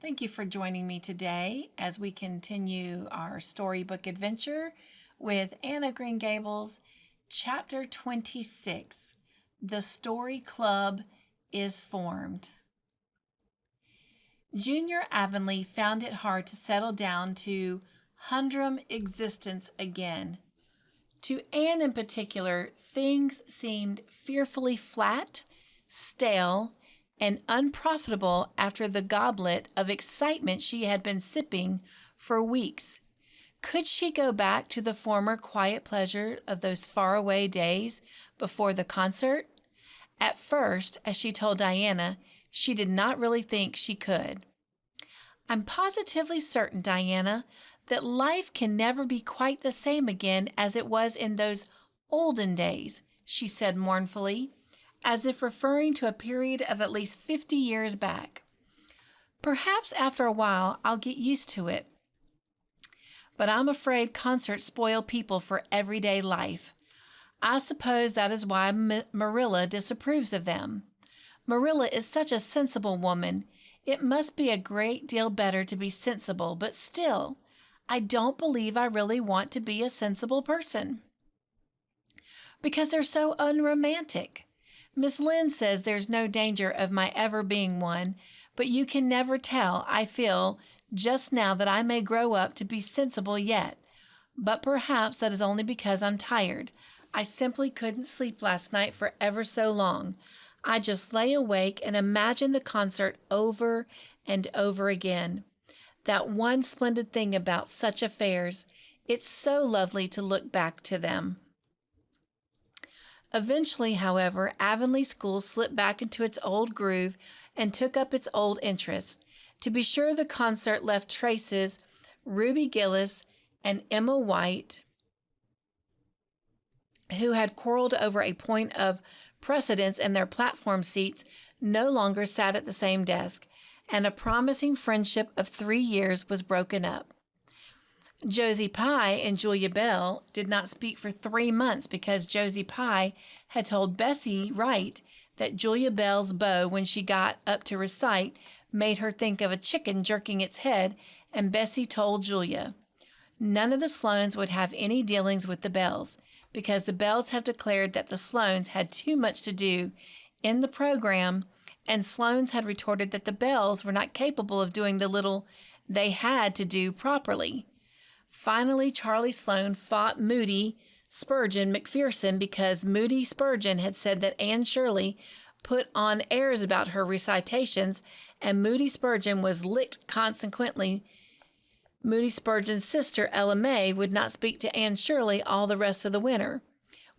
Thank you for joining me today as we continue our storybook adventure with Anna Green Gables, Chapter 26, The Story Club is Formed. Junior Avonlea found it hard to settle down to humdrum existence again. To Anne in particular, things seemed fearfully flat, stale, and unprofitable after the goblet of excitement she had been sipping for weeks. Could she go back to the former quiet pleasure of those faraway days before the concert? At first, as she told Diana, she did not really think she could. "I'm positively certain, Diana, that life can never be quite the same again as it was in those olden days," she said mournfully, as if referring to a period of at least 50 years back. "Perhaps after a while I'll get used to it. But I'm afraid concerts spoil people for everyday life. I suppose that is why Marilla disapproves of them. Marilla is such a sensible woman. It must be a great deal better to be sensible, but still, I don't believe I really want to be a sensible person. Because they're so unromantic. Miss Lynde says there's no danger of my ever being one, but you can never tell. I feel just now that I may grow up to be sensible yet, but perhaps that is only because I'm tired. I simply couldn't sleep last night for ever so long. I just lay awake and imagined the concert over and over again. That one splendid thing about such affairs, it's so lovely to look back to them." Eventually, however, Avonlea School slipped back into its old groove and took up its old interest. To be sure, the concert left traces. Ruby Gillis and Emma White, who had quarreled over a point of precedence in their platform seats, no longer sat at the same desk, and a promising friendship of 3 years was broken up. Josie Pye and Julia Bell did not speak for 3 months because Josie Pye had told Bessie Wright that Julia Bell's bow, when she got up to recite, made her think of a chicken jerking its head, and Bessie told Julia. None of the Sloanes would have any dealings with the Bells, because the Bells have declared that the Sloanes had too much to do in the program, and Sloanes had retorted that the Bells were not capable of doing the little they had to do properly. Finally, Charlie Sloane fought Moody Spurgeon McPherson because Moody Spurgeon had said that Anne Shirley put on airs about her recitations, and Moody Spurgeon was licked. Consequently, Moody Spurgeon's sister, Ella May, would not speak to Anne Shirley all the rest of the winter.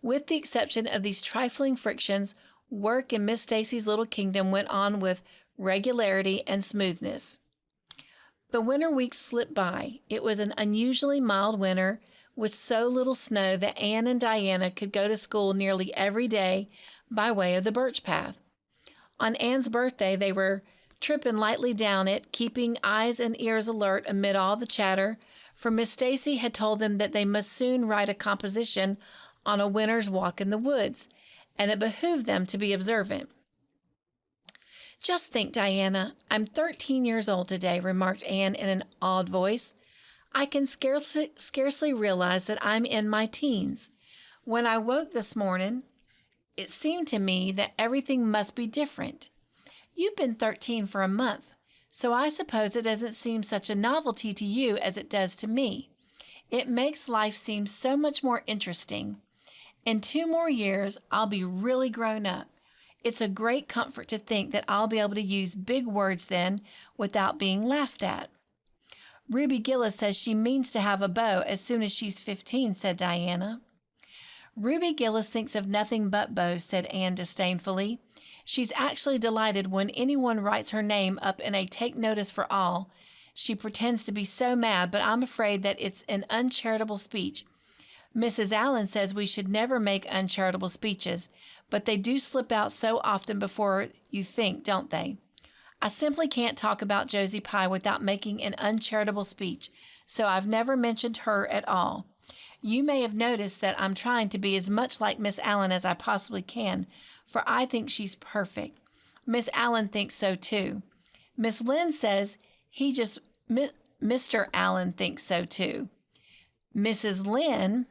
With the exception of these trifling frictions, work in Miss Stacy's little kingdom went on with regularity and smoothness. The winter weeks slipped by. It was an unusually mild winter, with so little snow that Anne and Diana could go to school nearly every day by way of the birch path. On Anne's birthday, they were tripping lightly down it, keeping eyes and ears alert amid all the chatter, for Miss Stacy had told them that they must soon write a composition on a winter's walk in the woods, and it behooved them to be observant. "Just think, Diana, I'm 13 years old today," remarked Anne in an awed voice. "I can scarcely realize that I'm in my teens. When I woke this morning, it seemed to me that everything must be different. You've been 13 for a month, so I suppose it doesn't seem such a novelty to you as it does to me. It makes life seem so much more interesting. In 2 more years, I'll be really grown up. It's a great comfort to think that I'll be able to use big words then without being laughed at." "Ruby Gillis says she means to have a beau as soon as she's 15, said Diana. "Ruby Gillis thinks of nothing but beaux," said Anne disdainfully. "She's actually delighted when anyone writes her name up in a take notice for all. She pretends to be so mad, but I'm afraid that it's an uncharitable speech. Mrs. Allen says we should never make uncharitable speeches, but they do slip out so often before you think, don't they? I simply can't talk about Josie Pye without making an uncharitable speech, so I've never mentioned her at all. You may have noticed that I'm trying to be as much like Miss Allen as I possibly can, for I think she's perfect. Miss Allen thinks so too. Miss Lynde says Mr. Allen thinks so too. Mrs. Lynn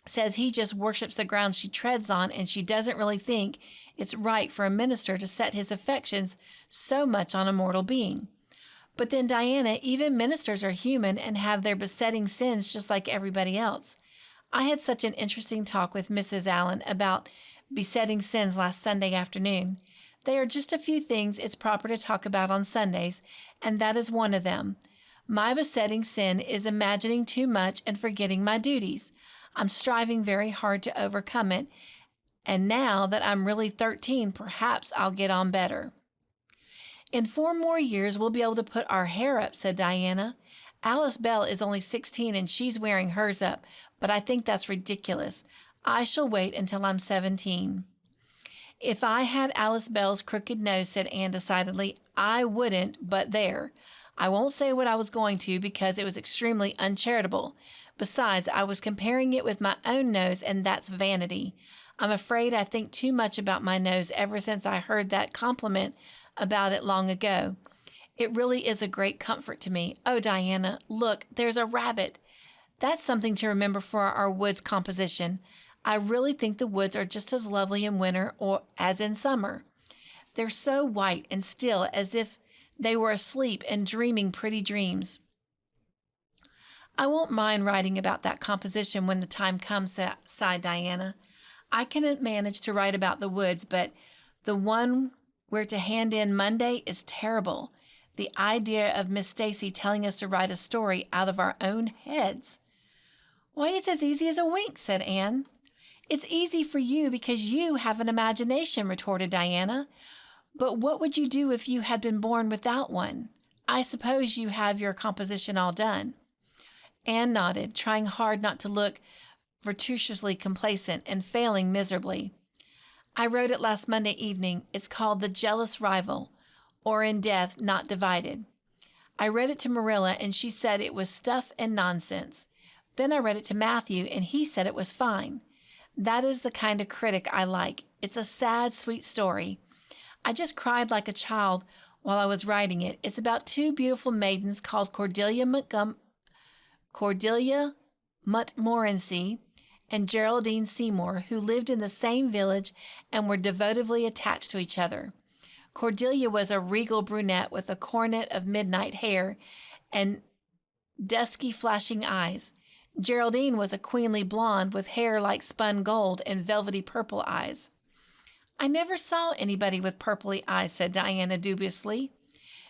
says he just worships the ground she treads on, and she doesn't really think it's right for a minister to set his affections so much on a mortal being. But then, Diana, even ministers are human and have their besetting sins just like everybody else. I had such an interesting talk with Mrs. Allen about besetting sins last Sunday afternoon. They are just a few things it's proper to talk about on Sundays, and that is one of them. My besetting sin is imagining too much and forgetting my duties. I'm striving very hard to overcome it, and now that I'm really 13, perhaps I'll get on better. In 4 more years, we'll be able to put our hair up, said Diana. Alice Bell is only 16 and she's wearing hers up, but I think that's ridiculous. I shall wait until I'm 17. If I had Alice Bell's crooked nose, said Anne decidedly, I wouldn't, but there. I won't say what I was going to because it was extremely uncharitable. Besides, I was comparing it with my own nose, and that's vanity. I'm afraid I think too much about my nose ever since I heard that compliment about it long ago. It really is a great comfort to me. Oh, Diana, look, there's a rabbit. That's something to remember for our woods composition. I really think the woods are just as lovely in winter or as in summer. They're so white and still, as if they were asleep and dreaming pretty dreams. I won't mind writing about that composition when the time comes, sighed Diana. I can manage to write about the woods, but the one we're to hand in Monday is terrible. The idea of Miss Stacy telling us to write a story out of our own heads. Why, it's as easy as a wink, said Anne. It's easy for you because you have an imagination, retorted Diana. But what would you do if you had been born without one? I suppose you have your composition all done. Anne nodded, trying hard not to look virtuously complacent and failing miserably. I wrote it last Monday evening. It's called The Jealous Rival, or In Death Not Divided. I read it to Marilla, and she said it was stuff and nonsense. Then I read it to Matthew, and he said it was fine. That is the kind of critic I like. It's a sad, sweet story. I just cried like a child while I was writing it. It's about 2 beautiful maidens called Cordelia Montmorency and Geraldine Seymour, who lived in the same village and were devotedly attached to each other. Cordelia was a regal brunette with a coronet of midnight hair and dusky flashing eyes. Geraldine was a queenly blonde with hair like spun gold and velvety purple eyes. I never saw anybody with purpley eyes, said Diana dubiously.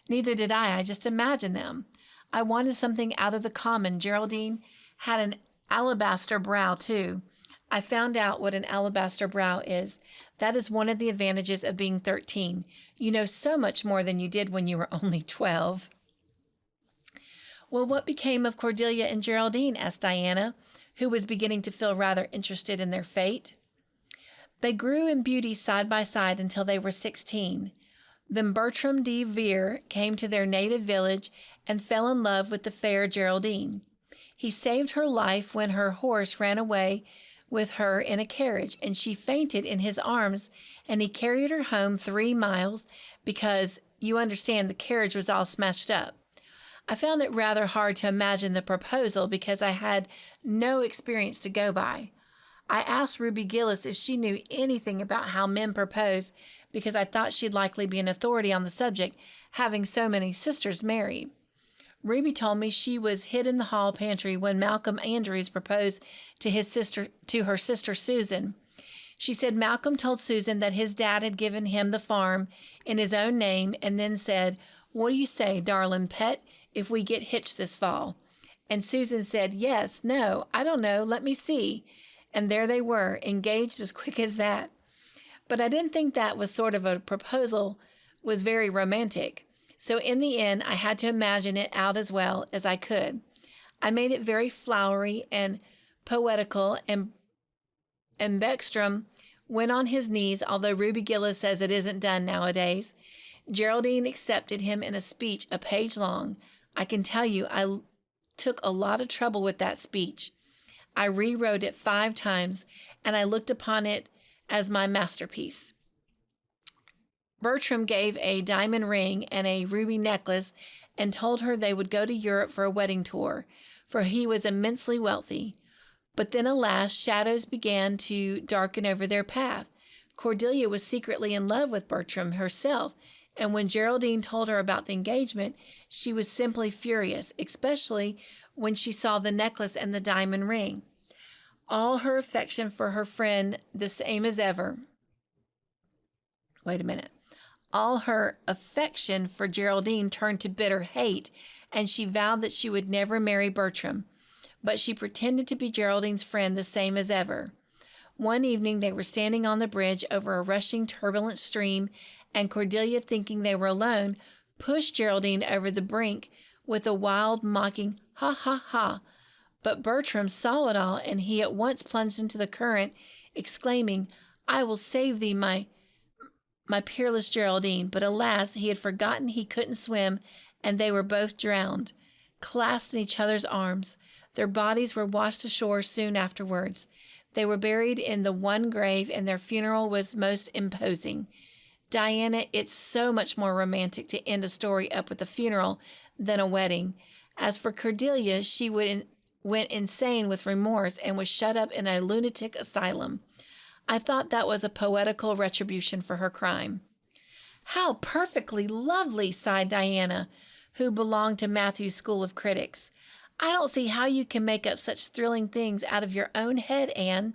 Neither did I just imagined them. I wanted something out of the common. Geraldine had an alabaster brow, too. I found out what an alabaster brow is. That is one of the advantages of being 13. You know so much more than you did when you were only 12. Well, what became of Cordelia and Geraldine? Asked Diana, who was beginning to feel rather interested in their fate. They grew in beauty side by side until they were 16. Then Bertram de Vere came to their native village and fell in love with the fair Geraldine. He saved her life when her horse ran away with her in a carriage, and she fainted in his arms, and he carried her home 3 miles because, you understand, the carriage was all smashed up. I found it rather hard to imagine the proposal because I had no experience to go by. I asked Ruby Gillis if she knew anything about how men propose because I thought she'd likely be an authority on the subject, having so many sisters married. Ruby told me she was hid in the hall pantry when Malcolm Andrews proposed to her sister Susan. She said Malcolm told Susan that his dad had given him the farm in his own name and then said, "What do you say, darling pet, if we get hitched this fall?" And Susan said, "Yes, no, I don't know, let me see." And there they were, engaged as quick as that. But I didn't think that was sort of a proposal was very romantic. So in the end, I had to imagine it out as well as I could. I made it very flowery and poetical, and Beckstrom went on his knees, although Ruby Gillis says it isn't done nowadays. Geraldine accepted him in a speech a page long. I can tell you I took a lot of trouble with that speech. I rewrote it 5 times, and I looked upon it as my masterpiece. Bertram gave a diamond ring and a ruby necklace and told her they would go to Europe for a wedding tour, for he was immensely wealthy. But then, alas, shadows began to darken over their path. Cordelia was secretly in love with Bertram herself, and when Geraldine told her about the engagement, she was simply furious, especially when she saw the necklace and the diamond ring. All her affection for her friend, the same as ever. Wait a minute. All her affection for Geraldine turned to bitter hate, and she vowed that she would never marry Bertram. But she pretended to be Geraldine's friend the same as ever. One evening they were standing on the bridge over a rushing, turbulent stream, and Cordelia, thinking they were alone, pushed Geraldine over the brink with a wild, mocking, "Ha, ha, ha." But Bertram saw it all, and he at once plunged into the current, exclaiming, "I will save thee, my peerless Geraldine." But alas, he had forgotten he couldn't swim, and they were both drowned, clasped in each other's arms. Their bodies were washed ashore soon afterwards. They were buried in the one grave, and their funeral was most imposing. Diana, it's so much more romantic to end a story up with a funeral than a wedding. As for Cordelia, she went insane with remorse and was shut up in a lunatic asylum. I thought that was a poetical retribution for her crime. "How perfectly lovely," sighed Diana, who belonged to Matthew's school of critics. "I don't see how you can make up such thrilling things out of your own head, Anne.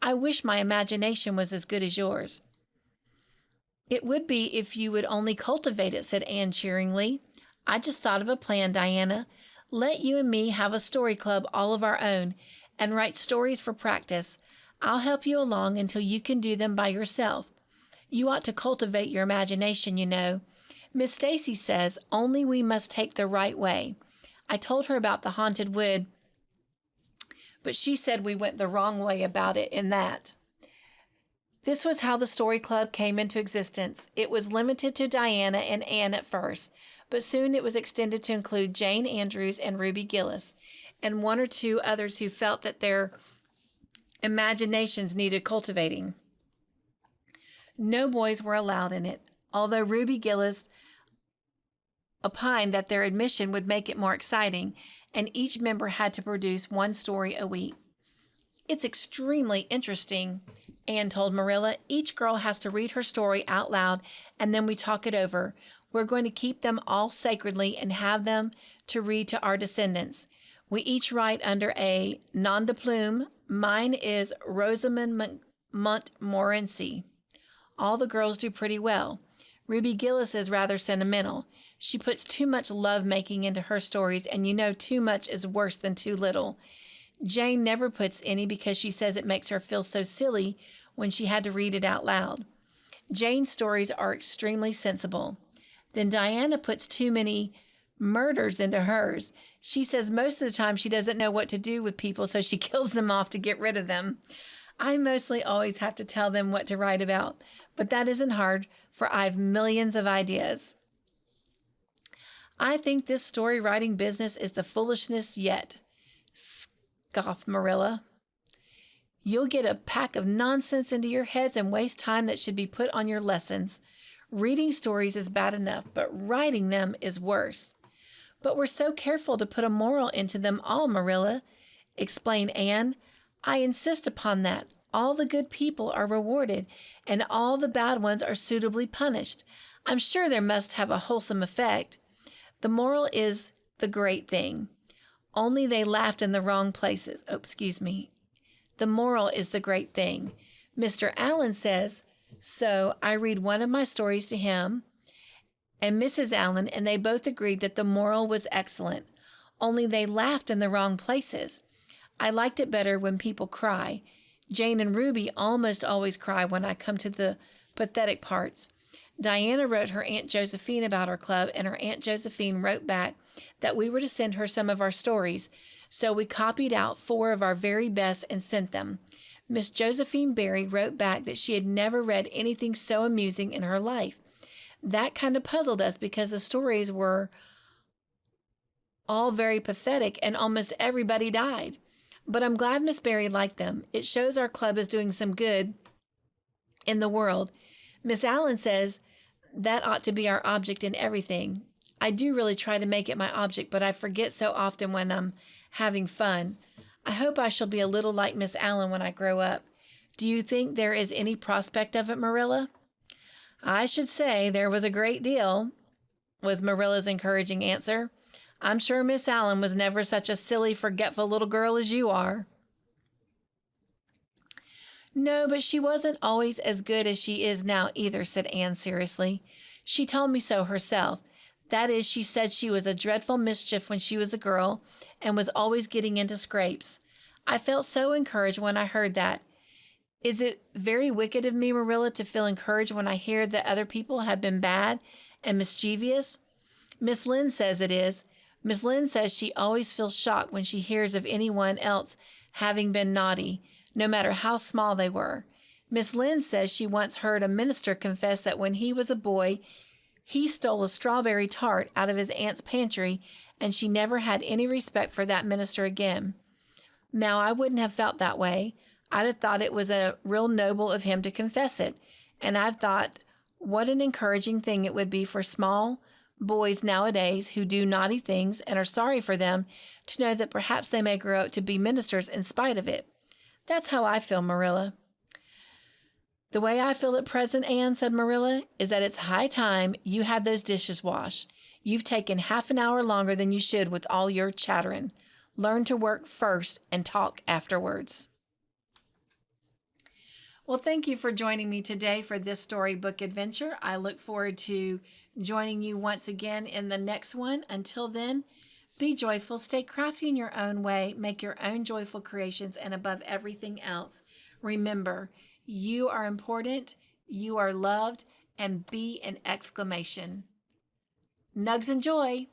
I wish my imagination was as good as yours." "It would be if you would only cultivate it," said Anne cheeringly. "I just thought of a plan, Diana. Let you and me have a story club all of our own and write stories for practice. I'll help you along until you can do them by yourself. You ought to cultivate your imagination, you know. Miss Stacy says only we must take the right way. I told her about the haunted wood, but she said we went the wrong way about it in that." This was how the story club came into existence. It was limited to Diana and Anne at first, but soon it was extended to include Jane Andrews and Ruby Gillis, and one or two others who felt that their imaginations needed cultivating. No boys were allowed in it, although Ruby Gillis opined that their admission would make it more exciting, and each member had to produce one story a week. "It's extremely interesting," Anne told Marilla. "Each girl has to read her story out loud, and then we talk it over. We're going to keep them all sacredly and have them to read to our descendants. We each write under a nom de plume. Mine is Rosamond Montmorency. All the girls do pretty well. Ruby Gillis is rather sentimental. She puts too much love-making into her stories, and you know too much is worse than too little. Jane never puts any because she says it makes her feel so silly when she had to read it out loud. Jane's stories are extremely sensible. Then Diana puts too many murders into hers. She says most of the time she doesn't know what to do with people, so she kills them off to get rid of them. I mostly always have to tell them what to write about, but that isn't hard, for I've millions of ideas." "I think this story writing business is the foolishness yet," scoffed Marilla. "You'll get a pack of nonsense into your heads and waste time that should be put on your lessons. Reading stories is bad enough, but writing them is worse." "But we're so careful to put a moral into them all, Marilla," explained Anne. "I insist upon that. All the good people are rewarded, and all the bad ones are suitably punished. I'm sure there must have a wholesome effect. The moral is the great thing. Only they laughed in the wrong places. The moral is the great thing. Mr. Allen says so. I read one of my stories to him and Mrs. Allen, and they both agreed that the moral was excellent. Only they laughed in the wrong places. I liked it better when people cry. Jane and Ruby almost always cry when I come to the pathetic parts. Diana wrote her Aunt Josephine about our club, and her Aunt Josephine wrote back that we were to send her some of our stories, so we copied out 4 of our very best and sent them. Miss Josephine Barry wrote back that she had never read anything so amusing in her life. That kind of puzzled us because the stories were all very pathetic and almost everybody died. But I'm glad Miss Barry liked them. It shows our club is doing some good in the world. Miss Allen says that ought to be our object in everything. I do really try to make it my object, but I forget so often when I'm having fun. I hope I shall be a little like Miss Allen when I grow up. Do you think there is any prospect of it, Marilla?" "I should say there was a great deal," was Marilla's encouraging answer. "I'm sure Miss Allen was never such a silly, forgetful little girl as you are." "No, but she wasn't always as good as she is now either," said Anne seriously. "She told me so herself. That is, she said she was a dreadful mischief when she was a girl and was always getting into scrapes. I felt so encouraged when I heard that. Is it very wicked of me, Marilla, to feel encouraged when I hear that other people have been bad and mischievous? Miss Lynde says it is. Miss Lynde says she always feels shocked when she hears of anyone else having been naughty, no matter how small they were. Miss Lynde says she once heard a minister confess that when he was a boy, he stole a strawberry tart out of his aunt's pantry, and she never had any respect for that minister again. Now, I wouldn't have felt that way. I'd have thought it was a real noble of him to confess it, and I've thought what an encouraging thing it would be for small boys nowadays who do naughty things and are sorry for them to know that perhaps they may grow up to be ministers in spite of it. That's how I feel, Marilla." "The way I feel at present, Anne," said Marilla, "is that it's high time you had those dishes washed. You've taken half an hour longer than you should with all your chattering. Learn to work first and talk afterwards." Well, thank you for joining me today for this storybook adventure. I look forward to joining you once again in the next one. Until then, be joyful, stay crafty in your own way, make your own joyful creations, and above everything else, remember, you are important, you are loved, and be an exclamation. Nugs and JOY!